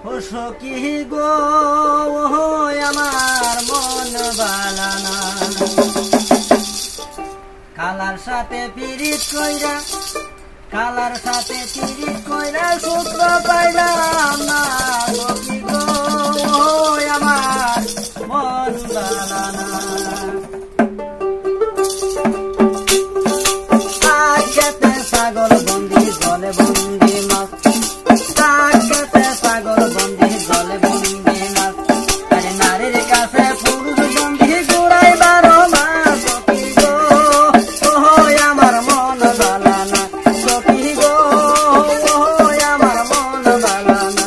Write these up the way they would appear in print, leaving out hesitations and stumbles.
ও সখী গো আমার মন বালানা কালার সাথে পিরিত কইরা সূত্র পাইলাম না সখী গো আমার মন বালানা আজকেতে ছাগল বন্দি জলে বন্দি মাছ আজকেতে ছাগল বন্দি জলে বন্দি মাছ আরে নারীর কাছে পুরুষ বন্দি ঘুরাই 12 মাস সখী গো আমার মন বালানা সখী গো আমার মন বালানা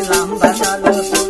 lamba